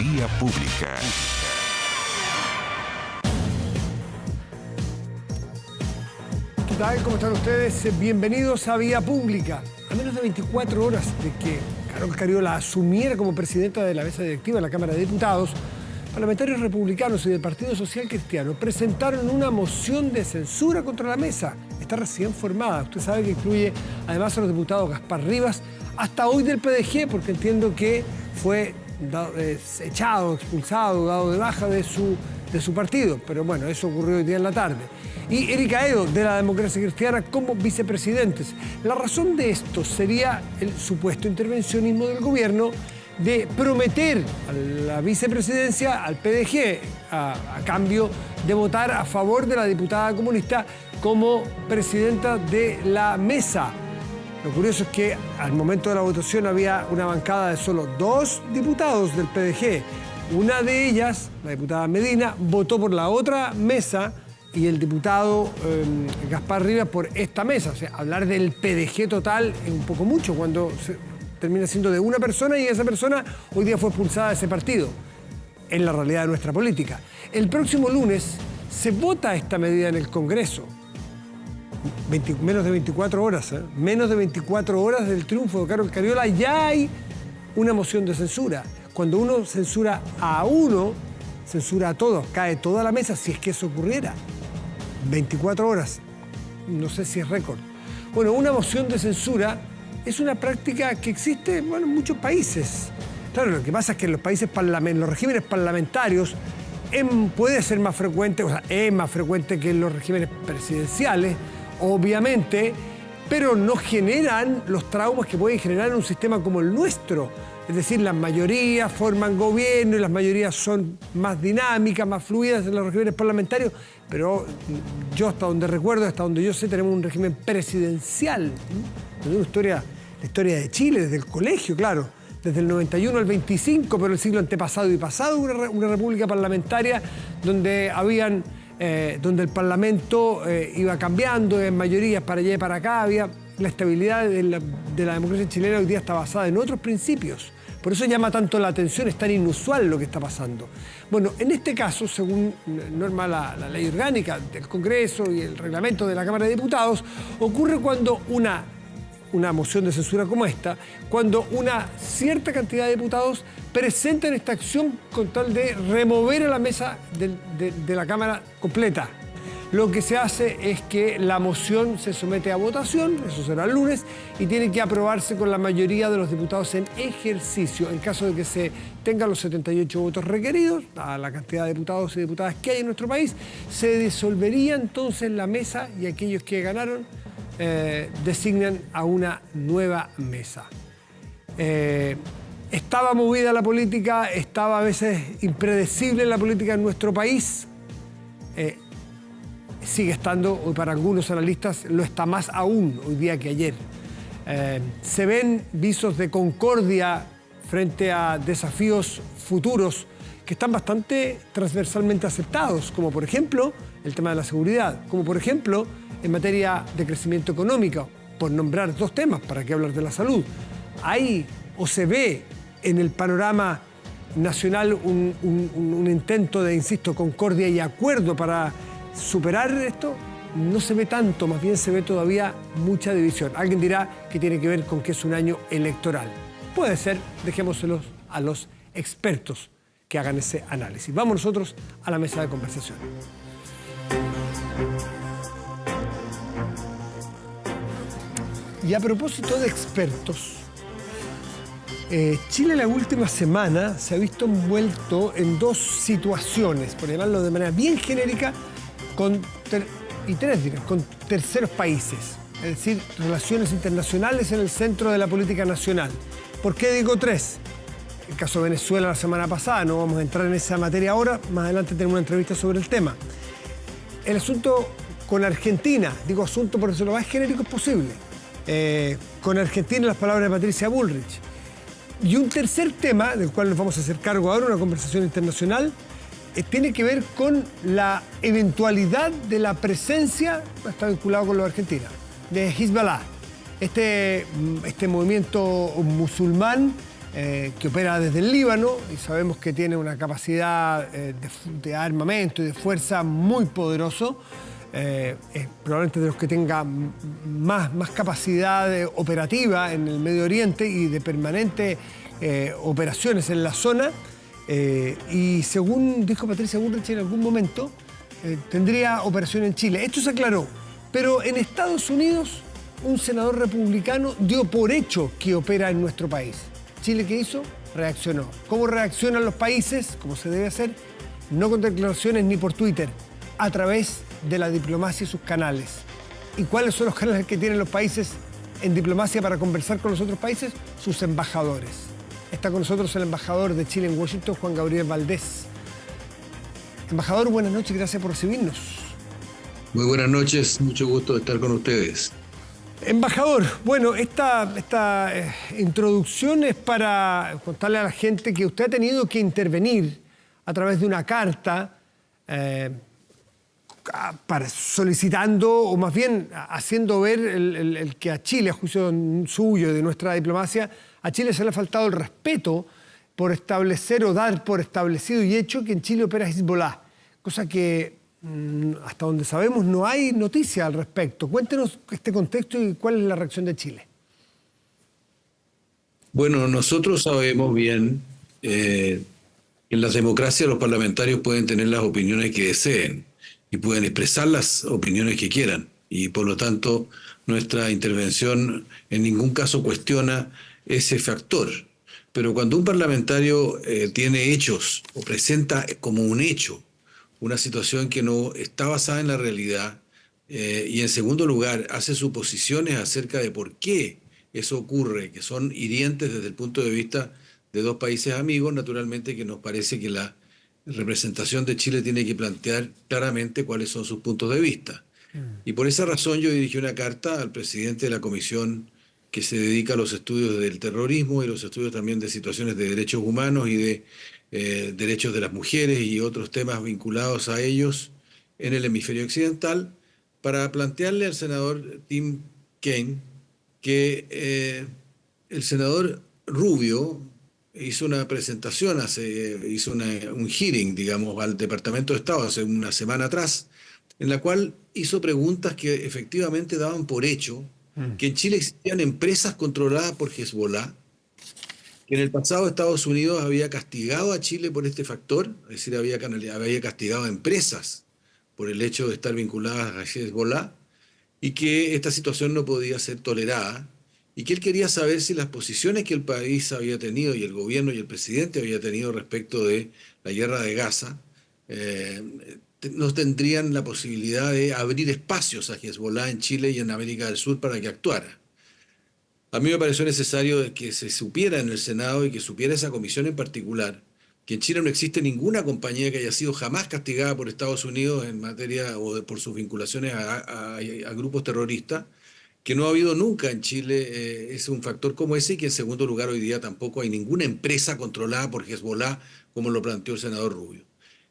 Vía Pública. ¿Qué tal? ¿Cómo están ustedes? Bienvenidos a Vía Pública. A menos de 24 horas de que Carol Cariola asumiera como presidenta de la mesa directiva de la Cámara de Diputados, parlamentarios republicanos y del Partido Social Cristiano presentaron una moción de censura contra la mesa. Está recién formada. Usted sabe que incluye además a los diputados Gaspar Rivas, hasta hoy del PDG, porque entiendo que fue echado, expulsado, dado de baja de su partido. Pero bueno, eso ocurrió hoy día en la tarde. Y Erika Edo, de la Democracia Cristiana, como vicepresidentes. La razón de esto sería el supuesto intervencionismo del gobierno de prometer a la vicepresidencia, al PDG, a cambio de votar a favor de la diputada comunista como presidenta de la mesa. Lo curioso es que al momento de la votación había una bancada de solo 2 diputados del PDG. Una de ellas, la diputada Medina, votó por la otra mesa y el diputado Gaspar Rivas por esta mesa. O sea, hablar del PDG total es un poco mucho cuando termina siendo de una persona y esa persona hoy día fue expulsada de ese partido. Es la realidad de nuestra política. El próximo lunes se vota esta medida en el Congreso. Menos de 24 horas, ¿eh? Menos de 24 horas del triunfo de Carol Cariola, ya hay una moción de censura. Cuando uno censura a uno, censura a todos, cae toda la mesa si es que eso ocurriera. 24 horas, no sé si es récord. Bueno, una moción de censura es una práctica que existe en muchos países. Claro, lo que pasa es que en los países, los regímenes parlamentarios, puede ser más frecuente, o sea, es más frecuente que en los regímenes presidenciales, obviamente, pero no generan los traumas que pueden generar en un sistema como el nuestro. Es decir, las mayorías forman gobierno y las mayorías son más dinámicas, más fluidas en los regímenes parlamentarios, pero yo hasta donde recuerdo, hasta donde yo sé, tenemos un régimen presidencial. La historia de Chile, desde el colegio, claro, desde el 91 al 25, pero el siglo antepasado y pasado, una república parlamentaria donde donde el Parlamento iba cambiando en mayorías para allá y para acá. La estabilidad de la democracia chilena hoy día está basada en otros principios. Por eso llama tanto la atención, es tan inusual lo que está pasando. Bueno, en este caso, según norma la ley orgánica del Congreso y el reglamento de la Cámara de Diputados, ocurre cuando una moción de censura como esta, cuando una cierta cantidad de diputados presentan esta acción con tal de remover a la mesa de la Cámara completa. Lo que se hace es que la moción se somete a votación, eso será el lunes, y tiene que aprobarse con la mayoría de los diputados en ejercicio. En caso de que se tengan los 78 votos requeridos, a la cantidad de diputados y diputadas que hay en nuestro país, se disolvería entonces la mesa y aquellos que ganaron designan a una nueva mesa. Estaba movida la política, estaba a veces impredecible la política en nuestro país. Sigue estando, hoy para algunos analistas, lo está más aún hoy día que ayer. Se ven visos de concordia frente a desafíos futuros que están bastante transversalmente aceptados, como por ejemplo el tema de la seguridad, como por ejemplo en materia de crecimiento económico, por nombrar 2 temas, ¿para qué hablar de la salud? Hay o se ve en el panorama nacional un intento de, insisto, concordia y acuerdo para superar esto. No se ve tanto, más bien se ve todavía mucha división. Alguien dirá que tiene que ver con que es un año electoral. Puede ser, dejémoselos a los expertos que hagan ese análisis. Vamos nosotros a la mesa de conversación. Y a propósito de expertos, Chile la última semana se ha visto envuelto en 2 situaciones, por llamarlo de manera bien genérica, con terceros países, es decir, relaciones internacionales en el centro de la política nacional. ¿Por qué digo 3? El caso de Venezuela la semana pasada, no vamos a entrar en esa materia ahora, más adelante tenemos una entrevista sobre el tema. El asunto con Argentina, digo asunto porque eso lo más genérico es posible, con Argentina, las palabras de Patricia Bullrich. Y un tercer tema, del cual nos vamos a hacer cargo ahora, una conversación internacional, tiene que ver con la eventualidad de la presencia, está vinculado con lo de Argentina, de Hezbollah, este movimiento musulmán que opera desde el Líbano y sabemos que tiene una capacidad de armamento y de fuerza muy poderoso. Es probablemente de los que tenga más capacidad operativa en el Medio Oriente y de permanentes operaciones en la zona. Y según dijo Patricia Bullrich en algún momento, tendría operación en Chile. Esto se aclaró, pero en Estados Unidos un senador republicano dio por hecho que opera en nuestro país. ¿Chile qué hizo? Reaccionó. ¿Cómo reaccionan los países? Como se debe hacer, no con declaraciones ni por Twitter, a través de la diplomacia y sus canales. ¿Y cuáles son los canales que tienen los países en diplomacia para conversar con los otros países? Sus embajadores. Está con nosotros el embajador de Chile en Washington, Juan Gabriel Valdés. Embajador, buenas noches, gracias por recibirnos. Muy buenas noches, mucho gusto de estar con ustedes. Embajador, bueno, esta introducción es para contarle a la gente que usted ha tenido que intervenir a través de una carta solicitando, o más bien haciendo ver el que a Chile, a juicio suyo y de nuestra diplomacia, a Chile se le ha faltado el respeto por establecer o dar por establecido y hecho que en Chile opera Hezbollah, cosa que hasta donde sabemos no hay noticia al respecto. Cuéntenos este contexto y cuál es la reacción de Chile. Bueno, nosotros sabemos bien que en las democracias los parlamentarios pueden tener las opiniones que deseen y pueden expresar las opiniones que quieran. Y por lo tanto, nuestra intervención en ningún caso cuestiona ese factor. Pero cuando un parlamentario tiene hechos o presenta como un hecho una situación que no está basada en la realidad y en segundo lugar hace suposiciones acerca de por qué eso ocurre, que son hirientes desde el punto de vista de dos países amigos, naturalmente que nos parece que la representación de Chile tiene que plantear claramente cuáles son sus puntos de vista. Y por esa razón yo dirigí una carta al presidente de la comisión que se dedica a los estudios del terrorismo y los estudios también de situaciones de derechos humanos y de derechos de las mujeres y otros temas vinculados a ellos en el hemisferio occidental, para plantearle al senador Tim Kaine que el senador Rubio hizo una presentación, hizo un hearing, digamos, al Departamento de Estado hace una semana atrás, en la cual hizo preguntas que efectivamente daban por hecho que en Chile existían empresas controladas por Hezbollah, que en el pasado Estados Unidos había castigado a Chile por este factor, es decir, había castigado a empresas por el hecho de estar vinculadas a Hezbollah, y que esta situación no podía ser tolerada, y que él quería saber si las posiciones que el país había tenido, y el gobierno y el presidente había tenido respecto de la guerra de Gaza, no tendrían la posibilidad de abrir espacios a Hezbollah en Chile y en América del Sur para que actuara. A mí me pareció necesario que se supiera en el Senado y que supiera esa comisión en particular que en Chile no existe ninguna compañía que haya sido jamás castigada por Estados Unidos en materia o por sus vinculaciones a grupos terroristas, que no ha habido nunca en Chile es un factor como ese, y que en segundo lugar hoy día tampoco hay ninguna empresa controlada por Hezbollah como lo planteó el senador Rubio.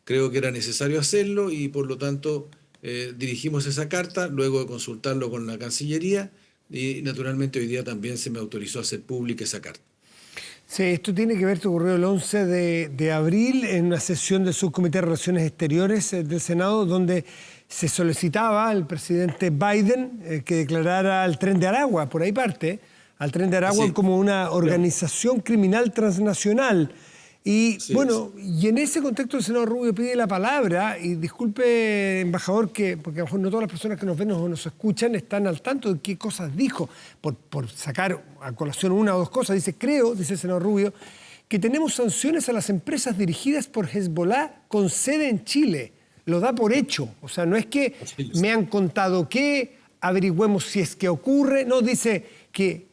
Creo que era necesario hacerlo y por lo tanto dirigimos esa carta luego de consultarlo con la Cancillería. Y naturalmente hoy día también se me autorizó a hacer pública esa carta. Sí, esto tiene que ver, esto ocurrió el 11 de abril en una sesión del Subcomité de Relaciones Exteriores del Senado, donde se solicitaba al presidente Biden que declarara al Tren de Aragua, por ahí parte, al Tren de Aragua sí, como una organización criminal transnacional. Y sí, bueno, y en ese contexto el senador Rubio pide la palabra, y disculpe, embajador, porque a lo mejor no todas las personas que nos ven o nos escuchan están al tanto de qué cosas dijo, por sacar a colación una o dos cosas. Dice el senador Rubio, que tenemos sanciones a las empresas dirigidas por Hezbollah con sede en Chile. Lo da por hecho, o sea, no es que me han contado que averigüemos si es que ocurre, no, dice que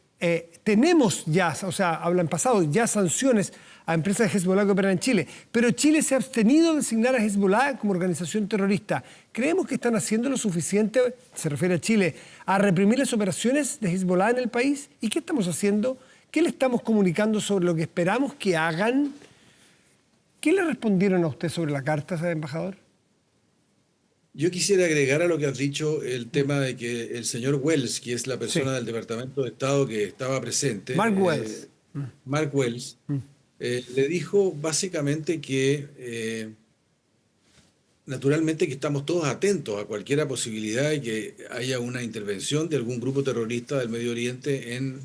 tenemos ya, o sea, habla en pasado, ya sanciones a empresas de Hezbollah que operan en Chile, pero Chile se ha abstenido de designar a Hezbollah como organización terrorista. ¿Creemos que están haciendo lo suficiente, se refiere a Chile, a reprimir las operaciones de Hezbollah en el país? ¿Y qué estamos haciendo? ¿Qué le estamos comunicando sobre lo que esperamos que hagan? ¿Qué le respondieron a usted sobre la carta, embajador? Yo quisiera agregar a lo que has dicho el tema de que el señor Wells, que es la persona del Departamento de Estado que estaba presente, Mark Wells. Mark Wells, le dijo básicamente que naturalmente que estamos todos atentos a cualquier posibilidad de que haya una intervención de algún grupo terrorista del Medio Oriente en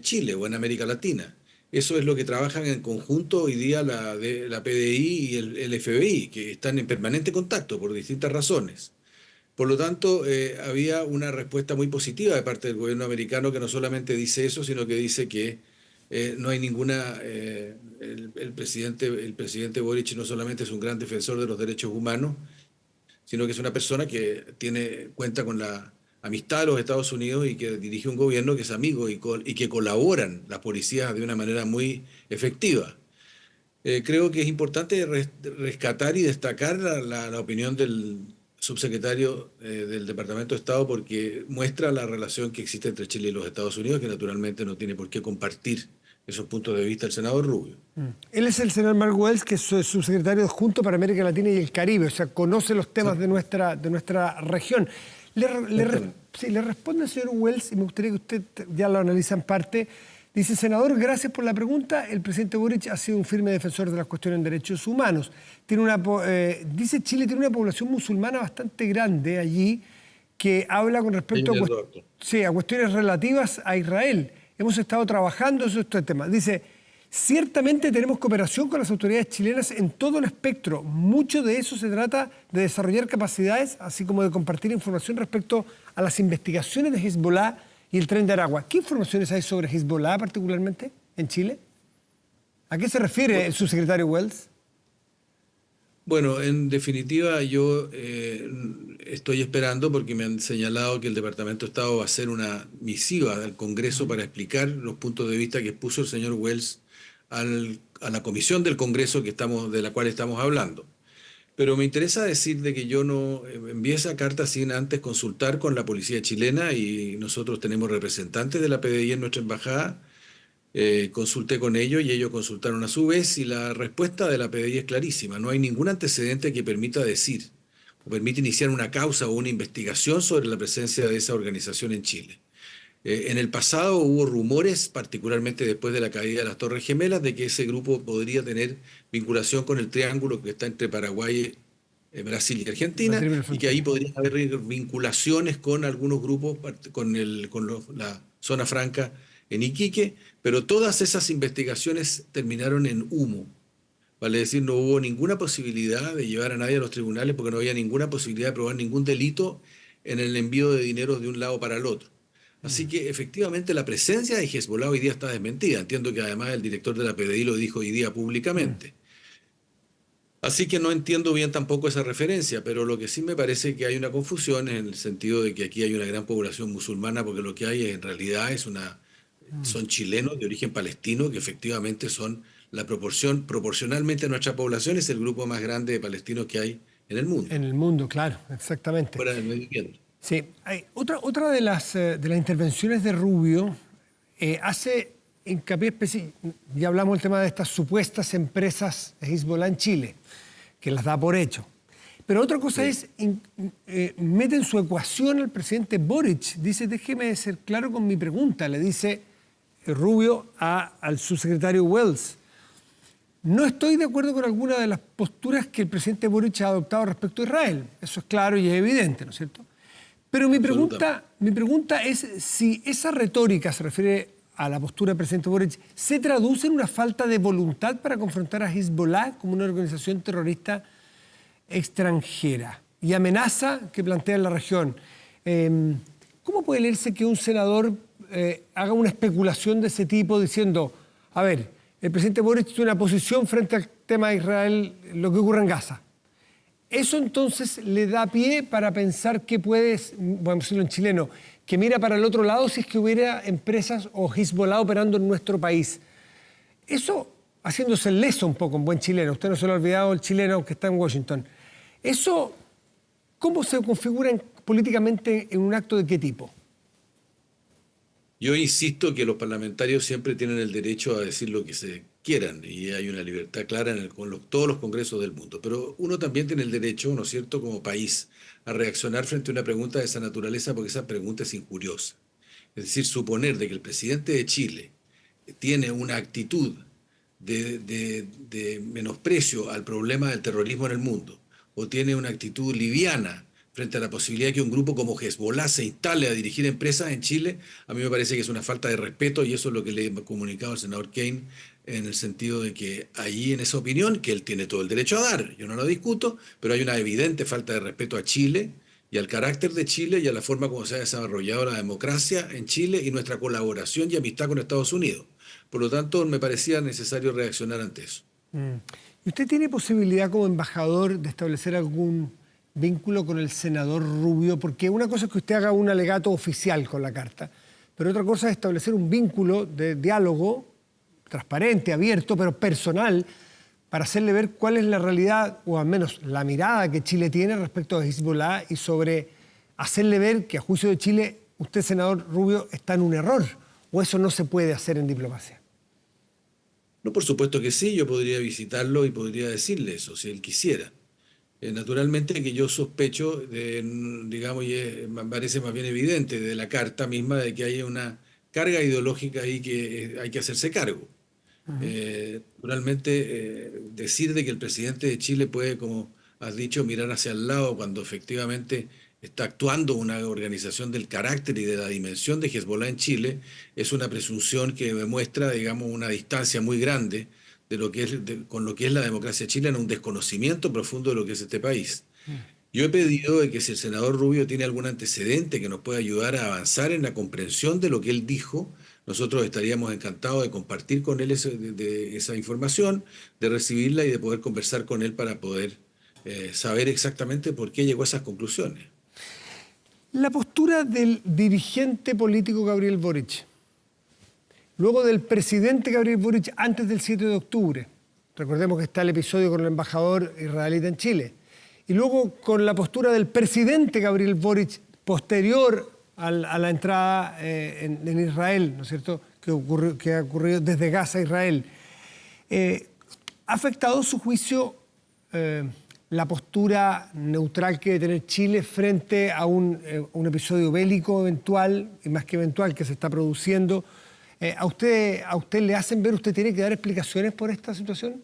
Chile o en América Latina. Eso es lo que trabajan en conjunto hoy día la PDI y el FBI, que están en permanente contacto por distintas razones. Por lo tanto, había una respuesta muy positiva de parte del gobierno americano que no solamente dice eso, sino que dice que no hay ninguna... el presidente Boric no solamente es un gran defensor de los derechos humanos, sino que es una persona que cuenta con la amistad de los Estados Unidos y que dirige un gobierno que es amigo y que colaboran las policías de una manera muy efectiva. Creo que es importante rescatar y destacar la opinión del subsecretario del Departamento de Estado porque muestra la relación que existe entre Chile y los Estados Unidos, que naturalmente no tiene por qué compartir esos puntos de vista el senador Rubio. Él es el senador Mark Wells, que es subsecretario adjunto para América Latina y el Caribe, o sea, conoce los temas de nuestra región. Le responde al señor Wells, y me gustaría que usted ya lo analiza en parte. Dice, senador, gracias por la pregunta. El presidente Boric ha sido un firme defensor de las cuestiones de derechos humanos. Dice, Chile tiene una población musulmana bastante grande allí que habla con respecto a cuestiones relativas a Israel. Hemos estado trabajando en estos temas. Dice, ciertamente tenemos cooperación con las autoridades chilenas en todo el espectro. Mucho de eso se trata de desarrollar capacidades, así como de compartir información respecto a las investigaciones de Hezbollah y el Tren de Aragua. ¿Qué informaciones hay sobre Hezbollah particularmente en Chile? ¿A qué se refiere el subsecretario Wells? Bueno, en definitiva yo estoy esperando porque me han señalado que el Departamento de Estado va a hacer una misiva al Congreso para explicar los puntos de vista que expuso el señor Wells a la comisión del Congreso de la cual estamos hablando. Pero me interesa decir de que yo no envié esa carta sin antes consultar con la policía chilena y nosotros tenemos representantes de la PDI en nuestra embajada. Consulté con ellos y ellos consultaron a su vez y la respuesta de la PDI es clarísima. No hay ningún antecedente que permita decir o permite iniciar una causa o una investigación sobre la presencia de esa organización en Chile. En el pasado hubo rumores, particularmente después de la caída de las Torres Gemelas, de que ese grupo podría tener vinculación con el triángulo que está entre Paraguay, Brasil y Argentina, y que ahí podrían haber vinculaciones con algunos grupos, con la zona franca en Iquique, pero todas esas investigaciones terminaron en humo. Vale decir, no hubo ninguna posibilidad de llevar a nadie a los tribunales porque no había ninguna posibilidad de probar ningún delito en el envío de dinero de un lado para el otro. Así que efectivamente la presencia de Hezbollah hoy día está desmentida. Entiendo que además el director de la PDI lo dijo hoy día públicamente. Así que no entiendo bien tampoco esa referencia, pero lo que sí me parece que hay una confusión en el sentido de que aquí hay una gran población musulmana, porque lo que hay en realidad son chilenos de origen palestino que efectivamente son proporcionalmente a nuestra población es el grupo más grande de palestinos que hay en el mundo. En el mundo, claro, exactamente. Fuera del Medio Oriente. Sí, otra de las intervenciones de Rubio hace hincapié específico, ya hablamos del tema de estas supuestas empresas de Hezbollah en Chile, que las da por hecho. Pero otra cosa es, mete en su ecuación al presidente Boric, dice, déjeme ser claro con mi pregunta, le dice Rubio al subsecretario Wells. No estoy de acuerdo con alguna de las posturas que el presidente Boric ha adoptado respecto a Israel. Eso es claro y es evidente, ¿no es cierto? Pero mi pregunta es si esa retórica se refiere a la postura del presidente Boric, ¿se traduce en una falta de voluntad para confrontar a Hezbollah como una organización terrorista extranjera y amenaza que plantea en la región? ¿Cómo puede leerse que un senador haga una especulación de ese tipo diciendo, a ver, el presidente Boric tiene una posición frente al tema de Israel, lo que ocurre en Gaza? Eso entonces le da pie para pensar que puede, vamos a decirlo en chileno, que mira para el otro lado si es que hubiera empresas o Hezbollah operando en nuestro país. Eso, haciéndose el leso un poco en buen chileno, usted no se lo ha olvidado el chileno que está en Washington. Eso, ¿cómo se configura políticamente en un acto de qué tipo? Yo insisto que los parlamentarios siempre tienen el derecho a decir lo que se quieran y hay una libertad clara todos los congresos del mundo. Pero uno también tiene el derecho, ¿no es cierto?, como país, a reaccionar frente a una pregunta de esa naturaleza porque esa pregunta es injuriosa. Es decir, suponer de que el presidente de Chile tiene una actitud de menosprecio al problema del terrorismo en el mundo, o tiene una actitud liviana frente a la posibilidad de que un grupo como Hezbollah se instale a dirigir empresas en Chile, a mí me parece que es una falta de respeto, y eso es lo que le he comunicado al senador Kane, en el sentido de que allí, en esa opinión, que él tiene todo el derecho a dar, yo no lo discuto, pero hay una evidente falta de respeto a Chile y al carácter de Chile y a la forma como se ha desarrollado la democracia en Chile y nuestra colaboración y amistad con Estados Unidos. Por lo tanto, me parecía necesario reaccionar ante eso. ¿Y usted tiene posibilidad como embajador de establecer algún vínculo con el senador Rubio? Porque una cosa es que usted haga un alegato oficial con la carta, pero otra cosa es establecer un vínculo de diálogo transparente, abierto, pero personal, para hacerle ver cuál es la realidad, o al menos la mirada que Chile tiene respecto a Hezbollah, y sobre hacerle ver que a juicio de Chile, usted, senador Rubio, está en un error, o eso no se puede hacer en diplomacia. No, por supuesto que sí, yo podría visitarlo y podría decirle eso, si él quisiera. Naturalmente que yo sospecho, digamos, y me parece más bien evidente de la carta misma, de que hay una carga ideológica ahí que hay que hacerse cargo. Naturalmente, decir de que el presidente de Chile puede, como has dicho, mirar hacia el lado cuando efectivamente está actuando una organización del carácter y de la dimensión de Hezbollah en Chile, es una presunción que demuestra, digamos, una distancia muy grande de lo que es, con lo que es la democracia chilena, un desconocimiento profundo de lo que es este país. Yo he pedido de que si el senador Rubio tiene algún antecedente que nos pueda ayudar a avanzar en la comprensión de lo que él dijo, nosotros estaríamos encantados de compartir con él esa información, de recibirla y de poder conversar con él para poder saber exactamente por qué llegó a esas conclusiones. La postura del dirigente político Gabriel Boric, luego del presidente Gabriel Boric antes del 7 de octubre, recordemos que está el episodio con el embajador israelita en Chile, y luego con la postura del presidente Gabriel Boric posterior a la entrada en Israel, ¿no es cierto?, que ha ocurrido desde Gaza a Israel, ¿ha afectado su juicio la postura neutral que debe tener Chile frente a un episodio bélico eventual, y más que eventual, que se está produciendo? ¿A usted le hacen ver, usted tiene que dar explicaciones por esta situación?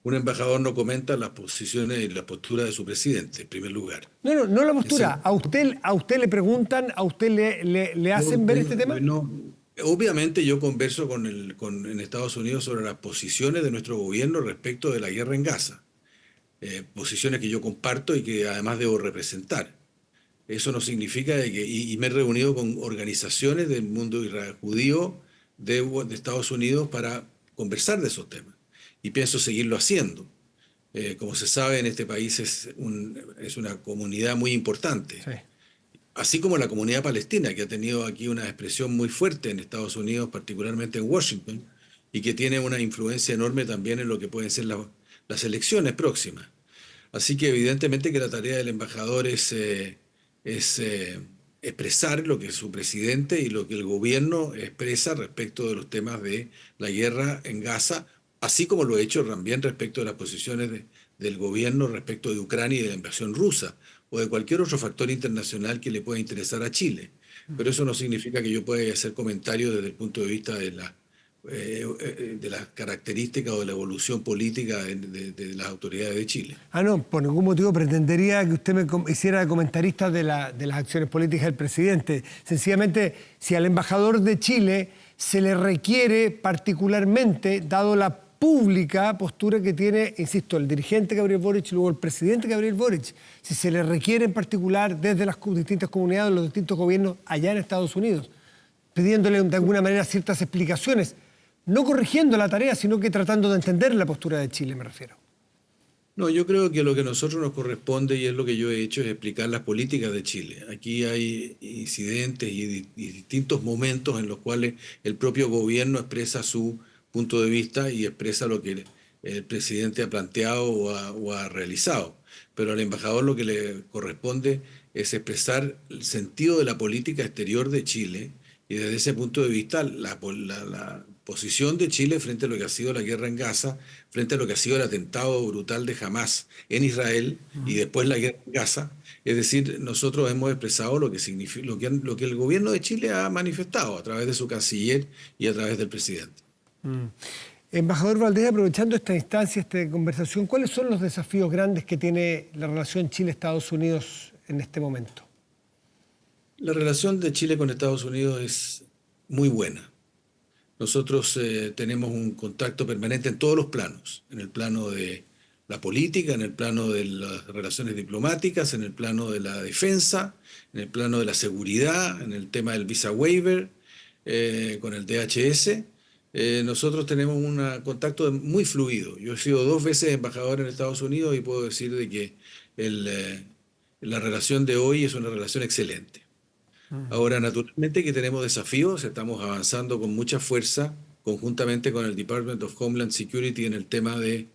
Un embajador no comenta las posiciones y la postura de su presidente, en primer lugar. No la postura. ¿A usted le preguntan, a usted le hacen ver este tema? No, obviamente yo converso en Estados Unidos sobre las posiciones de nuestro gobierno respecto de la guerra en Gaza. Posiciones que yo comparto y que además debo representar. Eso no significa y me he reunido con organizaciones del mundo judío de Estados Unidos para conversar de esos temas. Y pienso seguirlo haciendo. Como se sabe, en este país es una comunidad muy importante. Sí. Así como la comunidad palestina, que ha tenido aquí una expresión muy fuerte en Estados Unidos, particularmente en Washington, y que tiene una influencia enorme también en lo que pueden ser las elecciones próximas. Así que evidentemente que la tarea del embajador es expresar lo que su presidente y lo que el gobierno expresa respecto de los temas de la guerra en Gaza, así como lo he hecho también respecto de las posiciones del gobierno respecto de Ucrania y de la invasión rusa, o de cualquier otro factor internacional que le pueda interesar a Chile. Pero eso no significa que yo pueda hacer comentarios desde el punto de vista de las características o de la evolución política de las autoridades de Chile. No, por ningún motivo pretendería que usted me hiciera de comentarista de las acciones políticas del presidente. Sencillamente, si al embajador de Chile se le requiere particularmente, dado la pública postura que tiene, insisto, el dirigente Gabriel Boric y luego el presidente Gabriel Boric, si se le requiere en particular desde las distintas comunidades, los distintos gobiernos allá en Estados Unidos, pidiéndole de alguna manera ciertas explicaciones, no corrigiendo la tarea, sino que tratando de entender la postura de Chile, me refiero. No, yo creo que lo que a nosotros nos corresponde, y es lo que yo he hecho, es explicar las políticas de Chile. Aquí hay incidentes y distintos momentos en los cuales el propio gobierno expresa su punto de vista y expresa lo que el presidente ha planteado o ha realizado. Pero al embajador lo que le corresponde es expresar el sentido de la política exterior de Chile, y desde ese punto de vista la posición de Chile frente a lo que ha sido la guerra en Gaza, frente a lo que ha sido el atentado brutal de Hamás en Israel y después la guerra en Gaza. Es decir, nosotros hemos expresado lo que significa, lo que el gobierno de Chile ha manifestado a través de su canciller y a través del presidente. Embajador Valdés, aprovechando esta instancia, esta conversación, ¿cuáles son los desafíos grandes que tiene la relación Chile-Estados Unidos en este momento? La relación de Chile con Estados Unidos es muy buena. Nosotros tenemos un contacto permanente en todos los planos, en el plano de la política, en el plano de las relaciones diplomáticas, en el plano de la defensa, en el plano de la seguridad, en el tema del visa waiver, con el DHS. Nosotros tenemos un contacto muy fluido. Yo he sido 2 veces embajador en Estados Unidos y puedo decir de que la relación de hoy es una relación excelente. Ahora, naturalmente que tenemos desafíos, estamos avanzando con mucha fuerza conjuntamente con el Department of Homeland Security en el tema de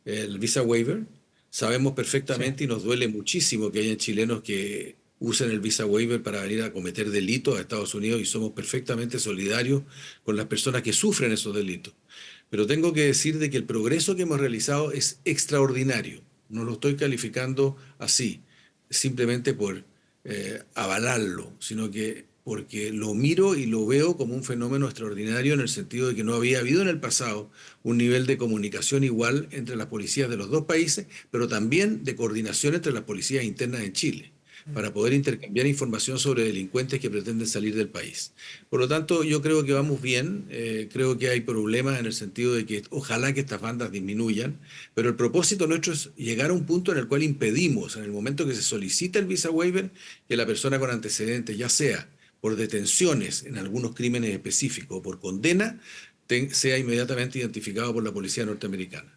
el visa waiver. Sabemos perfectamente y nos duele muchísimo que hayan chilenos que usen el visa waiver para venir a cometer delitos a Estados Unidos y somos perfectamente solidarios con las personas que sufren esos delitos. Pero tengo que decir de que el progreso que hemos realizado es extraordinario. No lo estoy calificando así, simplemente por avalarlo, sino que porque lo miro y lo veo como un fenómeno extraordinario en el sentido de que no había habido en el pasado un nivel de comunicación igual entre las policías de los dos países, pero también de coordinación entre las policías internas en Chile, para poder intercambiar información sobre delincuentes que pretenden salir del país. Por lo tanto, yo creo que vamos bien, creo que hay problemas en el sentido de que ojalá que estas bandas disminuyan, pero el propósito nuestro es llegar a un punto en el cual impedimos, en el momento que se solicita el visa waiver, que la persona con antecedentes, ya sea por detenciones en algunos crímenes específicos o por condena, sea inmediatamente identificado por la policía norteamericana.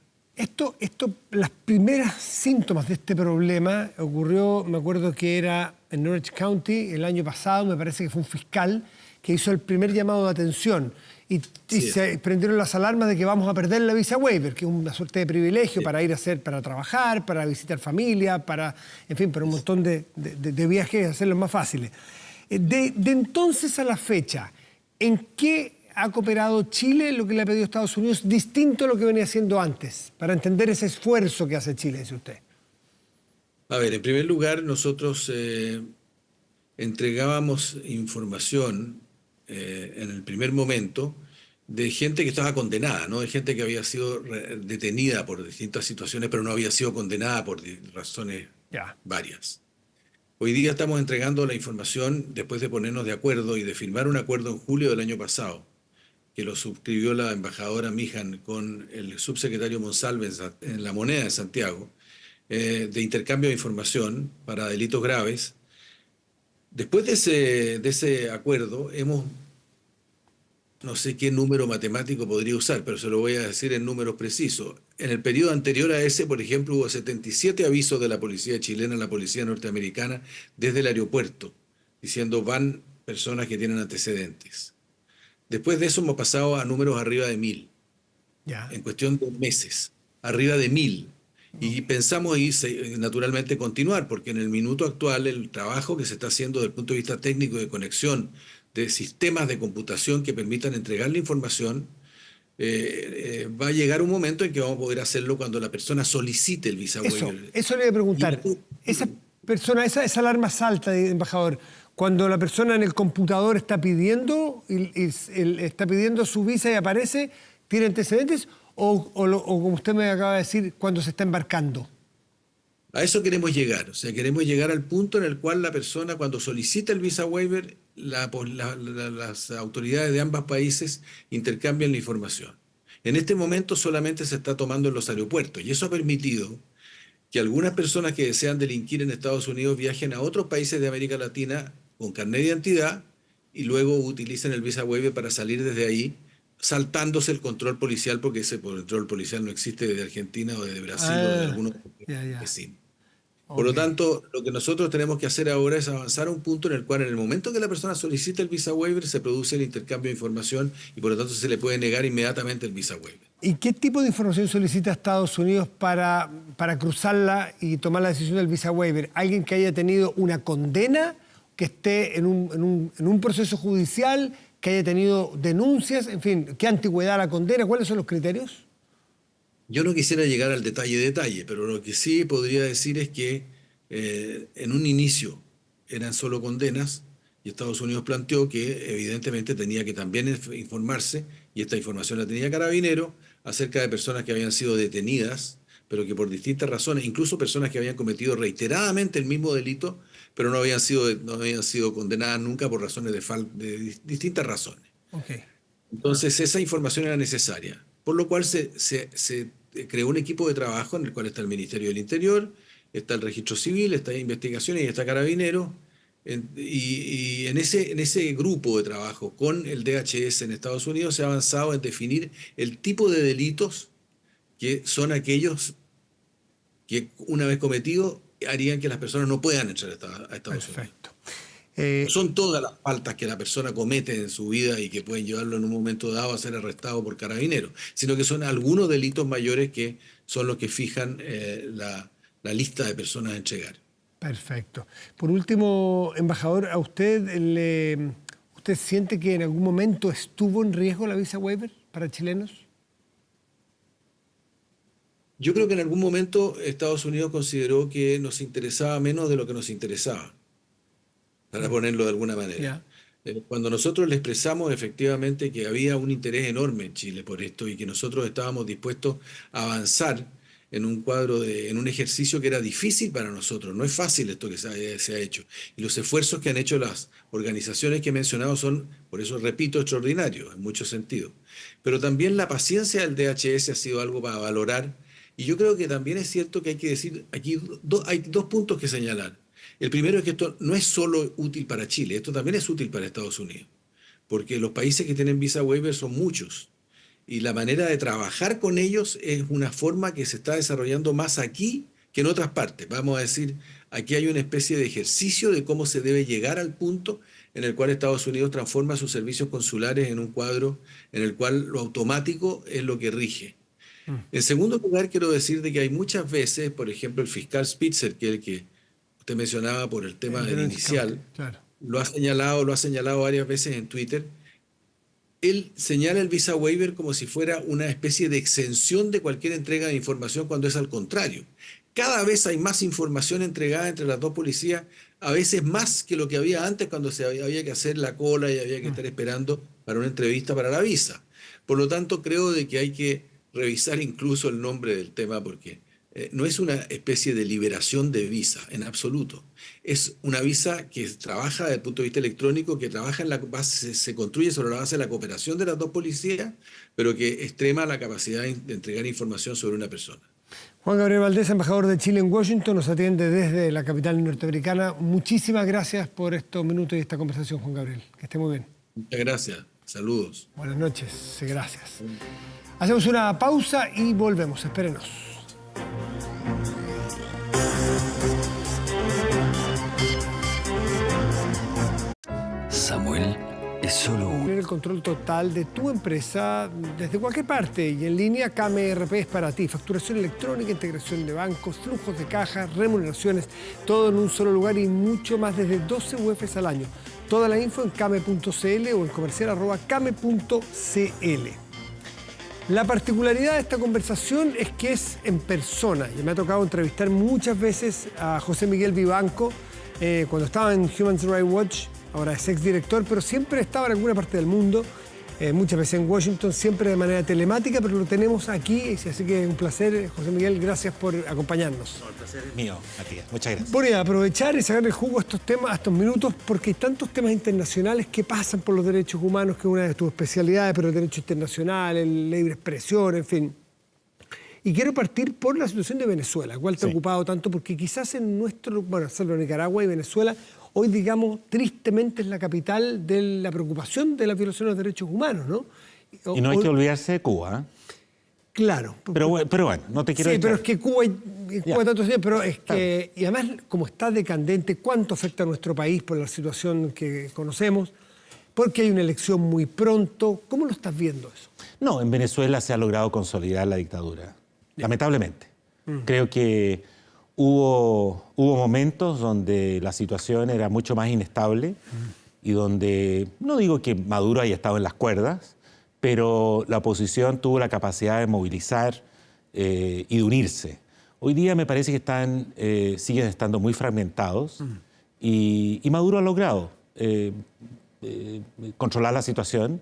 Las primeras síntomas de este problema ocurrió, me acuerdo que era en Norwich County el año pasado, me parece que fue un fiscal que hizo el primer llamado de atención y se prendieron las alarmas de que vamos a perder la visa waiver, que es una suerte de privilegio para ir para trabajar, para visitar familia, para un montón de viajes, hacerlos más fáciles. De entonces a la fecha, ¿en qué ha cooperado Chile lo que le ha pedido Estados Unidos distinto a lo que venía haciendo antes? Para entender ese esfuerzo que hace Chile, dice usted. A ver, en primer lugar, nosotros entregábamos información en el primer momento de gente que estaba condenada, ¿no? De gente que había sido detenida por distintas situaciones, pero no había sido condenada por razones varias. Hoy día estamos entregando la información después de ponernos de acuerdo y de firmar un acuerdo en julio del año pasado, que lo suscribió la embajadora Mijan con el subsecretario Monsalve en La Moneda de Santiago, de intercambio de información para delitos graves. Después de ese acuerdo, no sé qué número matemático podría usar, pero se lo voy a decir en números precisos. En el periodo anterior a ese, por ejemplo, hubo 77 avisos de la policía chilena a la policía norteamericana desde el aeropuerto, diciendo van personas que tienen antecedentes. Después de eso hemos pasado a números arriba de 1000, en cuestión de meses, arriba de 1000. Y pensamos naturalmente continuar, porque en el minuto actual el trabajo que se está haciendo desde el punto de vista técnico de conexión de sistemas de computación que permitan entregar la información, va a llegar un momento en que vamos a poder hacerlo cuando la persona solicite el visa waiver. Eso le voy a preguntar. Esa alarma salta, embajador, cuando la persona en el computador está pidiendo su visa y aparece, ¿tiene antecedentes? O como usted me acaba de decir, cuando se está embarcando. A eso queremos llegar. O sea, queremos llegar al punto en el cual la persona, cuando solicita el visa waiver, las autoridades de ambos países intercambian la información. En este momento solamente se está tomando en los aeropuertos y eso ha permitido que algunas personas que desean delinquir en Estados Unidos viajen a otros países de América Latina con carnet de identidad y luego utilicen el visa waiver para salir desde ahí, saltándose el control policial, porque ese control policial no existe desde Argentina o desde Brasil o de algunos vecinos. Por lo tanto, lo que nosotros tenemos que hacer ahora es avanzar a un punto en el cual, en el momento que la persona solicita el visa waiver, se produce el intercambio de información y por lo tanto se le puede negar inmediatamente el visa waiver. ¿Y qué tipo de información solicita Estados Unidos para cruzarla y tomar la decisión del visa waiver? ¿Alguien que haya tenido una condena, que esté en un proceso judicial, que haya tenido denuncias, en fin, qué antigüedad la condena? ¿Cuáles son los criterios? Yo no quisiera llegar al detalle, pero lo que sí podría decir es que en un inicio eran solo condenas y Estados Unidos planteó que evidentemente tenía que también informarse y esta información la tenía Carabineros, acerca de personas que habían sido detenidas, pero que por distintas razones, incluso personas que habían cometido reiteradamente el mismo delito, pero no habían sido condenadas nunca por razones de distintas razones. Ok. Entonces, esa información era necesaria, por lo cual se creó un equipo de trabajo en el cual está el Ministerio del Interior, está el Registro Civil, está Investigaciones y está Carabineros. Y en ese grupo de trabajo con el DHS en Estados Unidos se ha avanzado en definir el tipo de delitos que son aquellos que una vez cometidos harían que las personas no puedan entrar a Estados Unidos. Perfecto. No son todas las faltas que la persona comete en su vida y que pueden llevarlo en un momento dado a ser arrestado por Carabineros, sino que son algunos delitos mayores que son los que fijan la lista de personas a entregar. Perfecto. Por último, embajador, ¿a usted usted siente que en algún momento estuvo en riesgo la visa waiver para chilenos? Yo creo que en algún momento Estados Unidos consideró que nos interesaba menos de lo que nos interesaba, para ponerlo de alguna manera. Cuando nosotros le expresamos efectivamente que había un interés enorme en Chile por esto y que nosotros estábamos dispuestos a avanzar en un en un ejercicio que era difícil para nosotros. No es fácil esto que se ha hecho. Y los esfuerzos que han hecho las organizaciones que he mencionado son, por eso repito, extraordinarios en muchos sentidos. Pero también la paciencia del DHS ha sido algo para valorar. Y yo creo que también es cierto que hay que decir, aquí hay dos puntos que señalar. El primero es que esto no es solo útil para Chile, esto también es útil para Estados Unidos. Porque los países que tienen visa waiver son muchos. Y la manera de trabajar con ellos es una forma que se está desarrollando más aquí que en otras partes. Vamos a decir, aquí hay una especie de ejercicio de cómo se debe llegar al punto en el cual Estados Unidos transforma sus servicios consulares en un cuadro en el cual lo automático es lo que rige. En segundo lugar, quiero decir de que hay muchas veces, por ejemplo, el fiscal Spitzer, que es el que usted mencionaba por el tema del inicial, claro, lo ha señalado varias veces en Twitter. Él señala el visa waiver como si fuera una especie de exención de cualquier entrega de información cuando es al contrario. Cada vez hay más información entregada entre las dos policías, a veces más que lo que había antes cuando había que hacer la cola y había que estar esperando para una entrevista para la visa. Por lo tanto, creo de que hay que revisar incluso el nombre del tema porque no es una especie de liberación de visa en absoluto. Es una visa que trabaja desde el punto de vista electrónico, que trabaja en la base, se construye sobre la base de la cooperación de las dos policías, pero que extrema la capacidad de entregar información sobre una persona. Juan Gabriel Valdés, embajador de Chile en Washington, nos atiende desde la capital norteamericana. Muchísimas gracias por estos minutos y esta conversación, Juan Gabriel. Que esté muy bien. Muchas gracias. Saludos. Buenas noches. Gracias. Hacemos una pausa y volvemos. Espérenos. Samuel es solo un... Tener el control total de tu empresa desde cualquier parte y en línea. Kame ERP es para ti. Facturación electrónica, integración de bancos, flujos de caja, remuneraciones, todo en un solo lugar y mucho más desde 12 UFs al año. Toda la info en kame.cl o en comercial@kame.cl. La particularidad de esta conversación es que es en persona. Y me ha tocado entrevistar muchas veces a José Miguel Vivanco cuando estaba en Human Rights Watch. Ahora es exdirector, pero siempre estaba en alguna parte del mundo, muchas veces en Washington, siempre de manera telemática, pero lo tenemos aquí, así que es un placer. José Miguel, gracias por acompañarnos. No, el placer es mío, Matías. Muchas gracias. Voy a aprovechar y sacar el jugo a estos temas, a estos minutos, porque hay tantos temas internacionales que pasan por los derechos humanos, que es una de tus especialidades, pero el derecho internacional, el libre expresión, en fin. Y quiero partir por la situación de Venezuela, cual te ha ocupado tanto, porque quizás en nuestro, bueno, salvo Nicaragua y Venezuela, hoy, digamos, tristemente es la capital de la preocupación de la violación de los derechos humanos, ¿no? Y no hay que olvidarse de Cuba, ¿eh? Claro. Pero bueno, no te quiero Sí, echar. pero es que Cuba tantos años, pero es que, y además, como está decadente, ¿cuánto afecta a nuestro país por la situación que conocemos? Porque hay una elección muy pronto. ¿Cómo lo estás viendo eso? No, en Venezuela se ha logrado consolidar la dictadura, lamentablemente. Creo que hubo momentos donde la situación era mucho más inestable y donde, no digo que Maduro haya estado en las cuerdas, pero la oposición tuvo la capacidad de movilizar y de unirse. Hoy día me parece que siguen estando muy fragmentados y Maduro ha logrado controlar la situación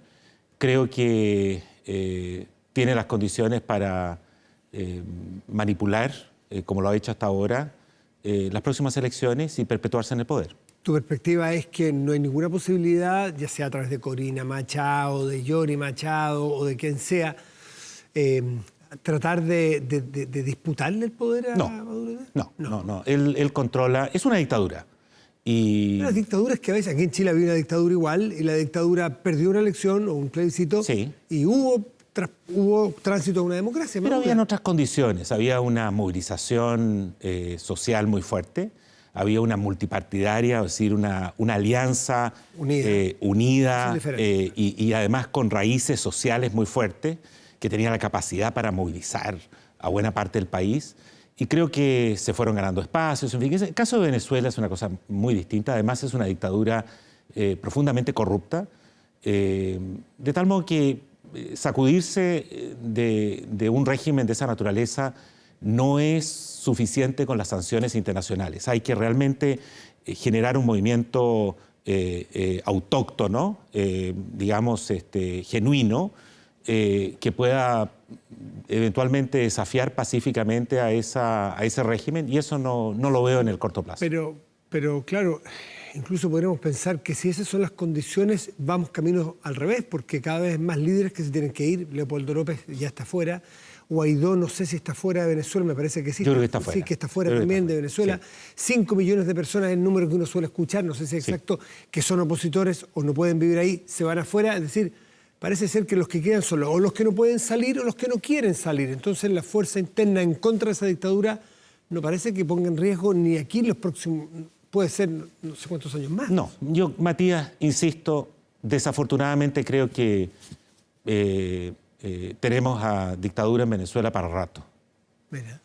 creo que tiene las condiciones para manipular, como lo ha hecho hasta ahora, las próximas elecciones y perpetuarse en el poder. Tu perspectiva es que no hay ninguna posibilidad, ya sea a través de Corina Machado, de Yori Machado o de quien sea, tratar de disputarle el poder a Maduro. No. Él controla, es una dictadura. Y las dictaduras que a veces, aquí en Chile había una dictadura igual, y la dictadura perdió una elección o un plebiscito, sí, y hubo tránsito a una democracia. Pero habían otras condiciones, había una movilización social muy fuerte, había una multipartidaria, es decir, una alianza unida y además con raíces sociales muy fuertes, que tenía la capacidad para movilizar a buena parte del país. Y creo que se fueron ganando espacios. En fin, el caso de Venezuela es una cosa muy distinta. Además, es una dictadura profundamente corrupta, de tal modo que sacudirse de un régimen de esa naturaleza no es suficiente con las sanciones internacionales. Hay que realmente generar un movimiento autóctono, digamos, genuino, que pueda eventualmente desafiar pacíficamente a ese régimen, y eso no lo veo en el corto plazo. Pero claro, incluso podríamos pensar que si esas son las condiciones, vamos camino al revés, porque cada vez más líderes que se tienen que ir. Leopoldo López ya está fuera, Guaidó no sé si está fuera de Venezuela, me parece que sí. Yo creo que está fuera. Sí, que está fuera también de Venezuela. Sí. 5 millones de personas es el número que uno suele escuchar, no sé si es exacto, que son opositores o no pueden vivir ahí, se van afuera, es decir, parece ser que los que quedan son o los que no pueden salir o los que no quieren salir. Entonces la fuerza interna en contra de esa dictadura no parece que ponga en riesgo ni aquí los próximos, puede ser no sé cuántos años más. No, yo, Matías, insisto, desafortunadamente creo que tenemos a dictadura en Venezuela para rato. Mira,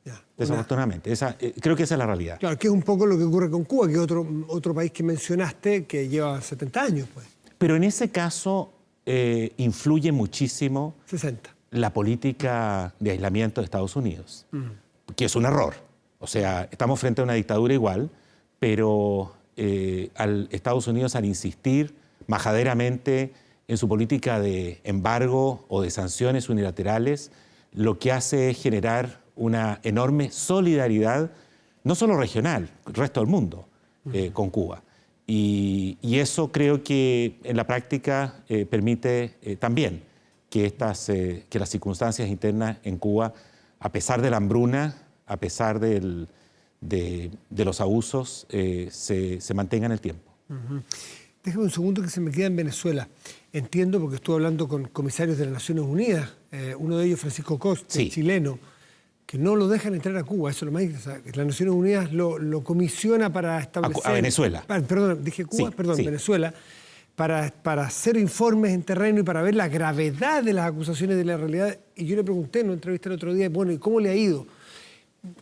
ya. Desafortunadamente, creo que esa es la realidad. Claro, que es un poco lo que ocurre con Cuba, que es otro país que mencionaste que lleva 70 años, pues. Pero en ese caso influye muchísimo 60. La política de aislamiento de Estados Unidos, que es un error. O sea, estamos frente a una dictadura igual, pero Estados Unidos, al insistir majaderamente en su política de embargo o de sanciones unilaterales, lo que hace es generar una enorme solidaridad, no solo regional, el resto del mundo, con Cuba. Y eso creo que en la práctica permite también que las circunstancias internas en Cuba, a pesar de la hambruna, a pesar de los abusos, se mantengan en el tiempo. Déjame un segundo que se me queda en Venezuela. Entiendo, porque estuve hablando con comisarios de las Naciones Unidas, uno de ellos, Francisco Coste, chileno, que no lo dejan entrar a Cuba, eso es lo más interesante. Las Naciones Unidas lo comisiona para establecer... A Venezuela. Perdón, dije Cuba, sí. Venezuela, para hacer informes en terreno y para ver la gravedad de las acusaciones de la realidad. Y yo le pregunté en una entrevista el otro día, bueno, ¿y cómo le ha ido?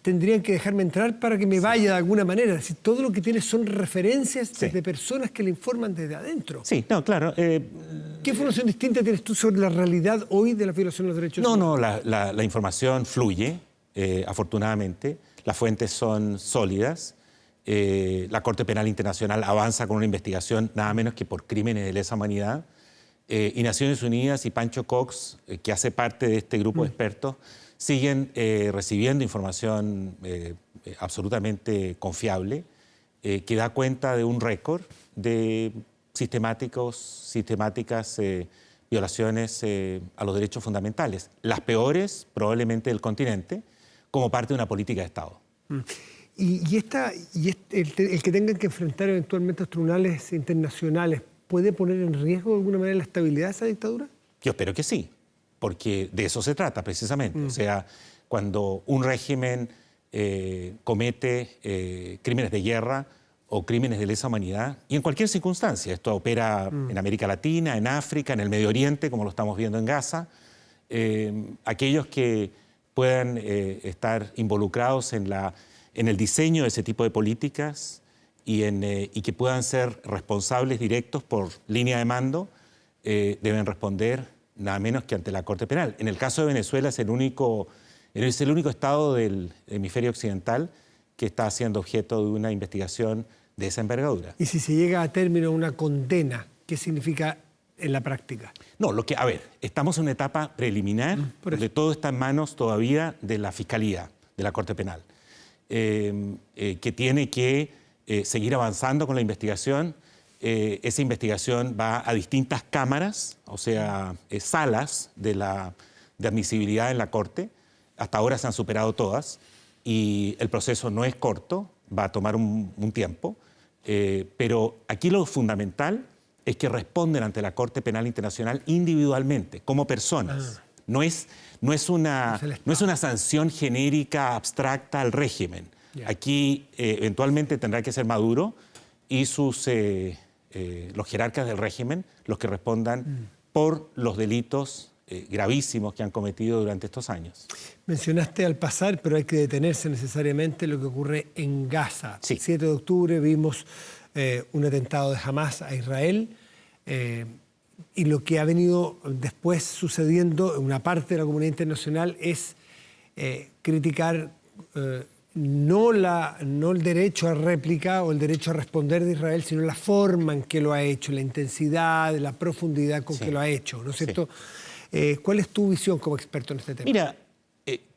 Tendrían que dejarme entrar para que me vaya de alguna manera. Es decir, todo lo que tiene son referencias de personas que le informan desde adentro. Sí, no, claro. ¿Qué información distinta tienes tú sobre la realidad hoy de la violación de los derechos humanos? No, la información fluye, afortunadamente. Las fuentes son sólidas. La Corte Penal Internacional avanza con una investigación nada menos que por crímenes de lesa humanidad. Y Naciones Unidas y Pancho Cox, que hace parte de este grupo de expertos, siguen recibiendo información absolutamente confiable, que da cuenta de un récord de sistemáticas violaciones a los derechos fundamentales. Las peores, probablemente, del continente, como parte de una política de Estado. ¿Y el que tengan que enfrentar eventualmente a los tribunales internacionales puede poner en riesgo de alguna manera la estabilidad de esa dictadura? Yo espero que sí, porque de eso se trata precisamente. O sea, cuando un régimen comete crímenes de guerra o crímenes de lesa humanidad, y en cualquier circunstancia, esto opera en América Latina, en África, en el Medio Oriente, como lo estamos viendo en Gaza, aquellos que puedan estar involucrados en el diseño de ese tipo de políticas y que puedan ser responsables directos por línea de mando, deben responder nada menos que ante la Corte Penal. En el caso de Venezuela es el único estado del hemisferio occidental que está siendo objeto de una investigación de esa envergadura. Y si se llega a término una condena, ¿qué significa en la práctica? No, a ver, estamos en una etapa preliminar donde todo está en manos todavía de la Fiscalía, de la Corte Penal, que tiene que seguir avanzando con la investigación. Esa investigación va a distintas cámaras, o sea, salas de admisibilidad en la Corte. Hasta ahora se han superado todas y el proceso no es corto, va a tomar un tiempo, pero aquí lo fundamental es que responden ante la Corte Penal Internacional individualmente, como personas. No es una sanción genérica, abstracta al régimen. Aquí eventualmente tendrá que ser Maduro y los jerarcas del régimen los que respondan por los delitos gravísimos que han cometido durante estos años. Mencionaste al pasar, pero hay que detenerse necesariamente lo que ocurre en Gaza. Sí. El 7 de octubre vimos un atentado de Hamás a Israel y lo que ha venido después sucediendo en una parte de la comunidad internacional es criticar no el derecho a réplica o el derecho a responder de Israel, sino la forma en que lo ha hecho, la intensidad, la profundidad con que lo ha hecho, ¿no es cierto? ¿Cuál es tu visión como experto en este tema? Mira,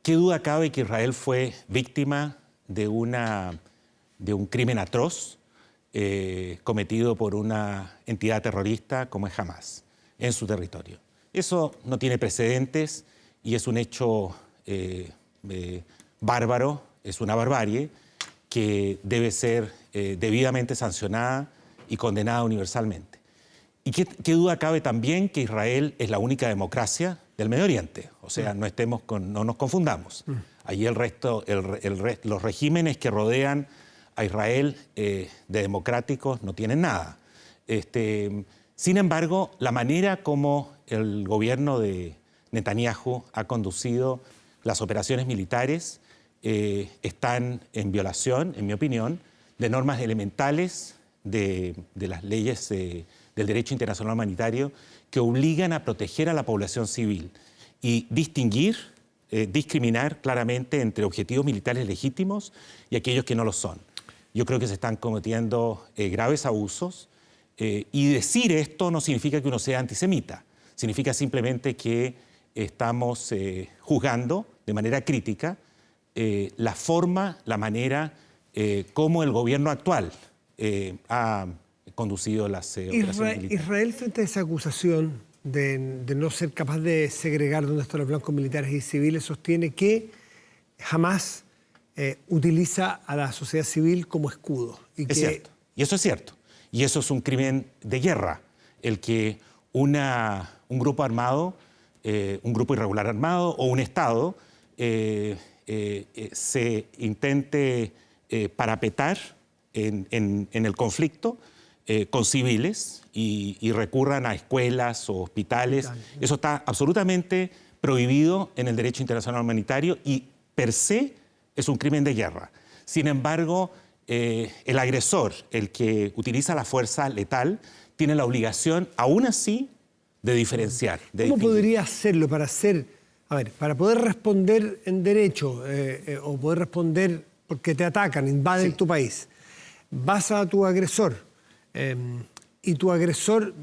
qué duda cabe que Israel fue víctima de un crimen atroz cometido por una entidad terrorista como es Hamás en su territorio. Eso no tiene precedentes y es un hecho bárbaro, es una barbarie que debe ser debidamente sancionada y condenada universalmente. Y qué duda cabe también que Israel es la única democracia del Medio Oriente. O sea, no nos confundamos. Allí los regímenes que rodean a Israel de democráticos no tienen nada. Sin embargo, la manera como el gobierno de Netanyahu ha conducido las operaciones militares están en violación, en mi opinión, de normas elementales de las leyes del derecho internacional humanitario que obligan a proteger a la población civil y discriminar claramente entre objetivos militares legítimos y aquellos que no lo son. Yo creo que se están cometiendo graves abusos y decir esto no significa que uno sea antisemita, significa simplemente que estamos juzgando de manera crítica la forma, la manera como el gobierno actual ha conducido las operaciones militares. Israel, frente a esa acusación de no ser capaz de segregar dónde están los blancos militares y civiles, sostiene que jamás utiliza a la sociedad civil como escudo. Es cierto, y eso es cierto. Y eso es un crimen de guerra, el que un grupo armado, un grupo irregular armado o un Estado se intente parapetar en el conflicto con civiles y recurran a escuelas o hospitales. Eso está absolutamente prohibido en el derecho internacional humanitario y per se es un crimen de guerra. Sin embargo, el agresor, el que utiliza la fuerza letal, tiene la obligación, aún así, de diferenciar. ¿Cómo podría hacerlo para para poder responder en derecho o poder responder porque te atacan, invaden tu país? Vas a tu agresor y tu agresor,